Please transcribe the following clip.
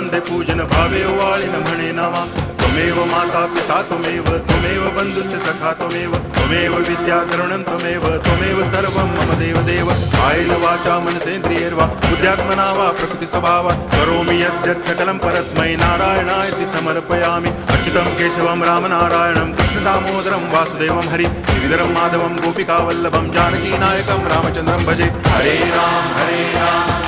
वंदे पूजन भावे वाळिन म्हणे नामा त्वमेव माता पिता त्वमेव बंधुश्च सखा त्वमेव विद्या तरुणं त्वमेव सर्वं मम देव कायेन वाचा मनसेन्द्रियैर्वा बुद्ध्यात्मना वा प्रकृति स्वभावात् करोमि यद्यत् सकलं परस्मै नारायणायति समर्पयामि अच्युतं केशवं रामनारायणं कृष्णदामोदरं वासुदेवं हरि गिरिधरं माधवं गोपिकावल्लभं जानकीनायकं रामचन्द्रं भजे हरे राम